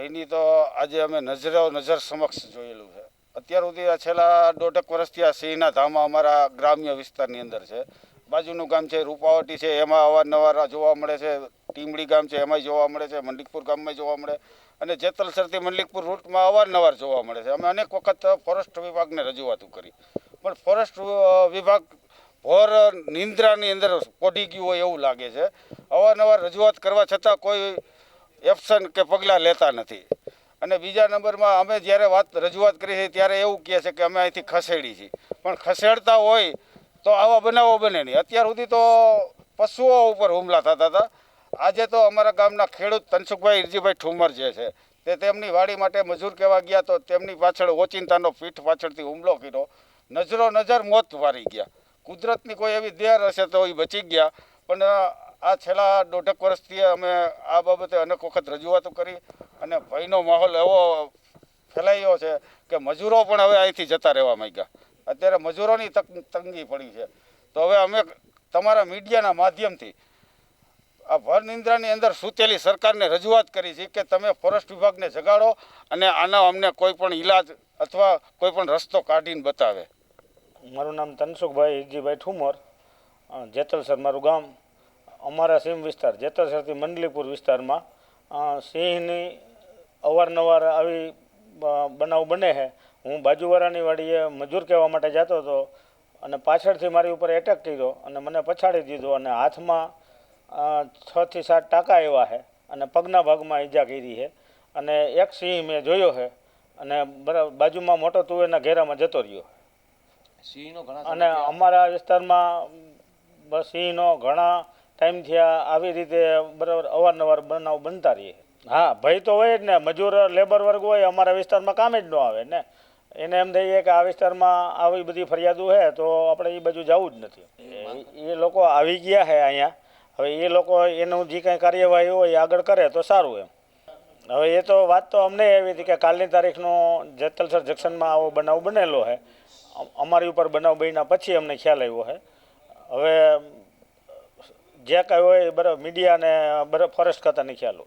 ભયની તો આજે અમે નજર સમક્ષ જોયેલું છે. અત્યાર સુધી આ છેલ્લા 1.5 વર્ષથી આ સિંહના ધામા અમારા ગ્રામ્ય વિસ્તારની અંદર છે. બાજુનું ગામ છે રૂપાવટી છે, એમાં અવારનવાર જોવા મળે છે. ટીમડી ગામ છે એમાંય જોવા મળે છે, મંડલિકપુર ગામમાં જોવા મળે, અને જેતલસરથી મંડલિકપુર રૂટમાં અવારનવાર જોવા મળે છે. અમે અનેક વખત ફોરેસ્ટ વિભાગને રજૂઆતો કરી, પણ ફોરેસ્ટ વિભાગ ભોર નિંદ્રાની અંદર પોઢી ગયું હોય એવું લાગે છે. અવારનવાર રજૂઆત કરવા છતાં કોઈ એક્શન કે પગલાં લેતા નથી. અને બીજા નંબરમાં અમે જ્યારે રજૂઆત કરી છે ત્યારે એવું કહે છે કે અમે અહીંથી ખસેડી છીએ, પણ ખસેડતા હોય તો આવા બનાવો બને નહીં. અત્યાર સુધી તો પશુઓ ઉપર હુમલા થતા હતા. આજે તો અમારા ગામના ખેડૂત તનસુખભાઈ હિરજીભાઈ ઠુમર જે છે તે તેમની વાડી માટે મજૂર કહેવા ગયા તો તેમની પાછળ ઓચિંતાનો પીઠ પાછળથી હુમલો કર્યો. નજર મોત વારી ગયા. કુદરતની કોઈ એવી દેર હશે તો એ બચી ગયા, પણ આ છેલ્લા 1.5 વર્ષથી અમે આ બાબતે અનેક વખત રજૂઆતો કરી અને ભયનો માહોલ એવો ફેલાયો છે કે મજૂરો પણ હવે અહીંથી જતા રહેવા માંગ્યા. અત્યારે મજૂરોની તંગી પડી છે. તો હવે અમે તમારા મીડિયાના માધ્યમથી આ ભર નિંદ્રાની અંદર સૂતેલી સરકારને રજૂઆત કરી છે કે તમે ફોરેસ્ટ વિભાગને જગાડો અને આનો અમને કોઈ પણ ઈલાજ અથવા કોઈ પણ રસ્તો કાઢીને બતાવે. મારું નામ તનસુખભાઈ હિરજીભાઈ ઠુમર, જેતલસર મારું ગામ. અમારા સીમ વિસ્તાર જેતલસરથી મંડલીપુર વિસ્તારમાં સિંહની અવારનવાર આવી બનાવ બને છે. હું બાજુવાળાની વાડીએ મજૂર કહેવા માટે જતો હતો અને પાછળથી મારી ઉપર એટેક કર્યો અને મને પછાડી દીધો અને હાથમાં 6 થી 7 ટાંકા આવ્યા છે અને પગના ભાગમાં ઈજા કરી છે. અને એક સિંહ મેં જોયો છે અને બાજુમાં મોટો તુવેરના ઘેરામાં જતો રહ્યો. અને અમારા વિસ્તારમાં સિંહનો ઘણા ટાઈમથી આવી રીતે બરાબર અવારનવાર બનાવ બનતા રહીએ. હા, ભય તો હોય જ ને. મજૂર લેબર વર્ગ હોય અમારા વિસ્તારમાં કામ જ ન આવે ને. એને એમ થઈએ કે આ વિસ્તારમાં આવી બધી ફરિયાદો છે તો આપણે એ બાજુ જવું જ નથી. એ લોકો આવી ગયા છે અહીંયા. હવે એ લોકો એનું જે કાંઈ કાર્યવાહી હોય એ આગળ કરે તો સારું એમ. હવે એ તો વાત તો અમને એવી હતી કે કાલની તારીખનો જેતલસર જંકશનમાં આવો બનાવ બનેલો છે. અમારી ઉપર બનાવ બન્યા પછી અમને ખ્યાલ આવ્યો છે. હવે જે કાંઈ હોય બરાબર મીડિયાને બરાબર ફોરેસ્ટ ખાતાને ખ્યાલ હોય.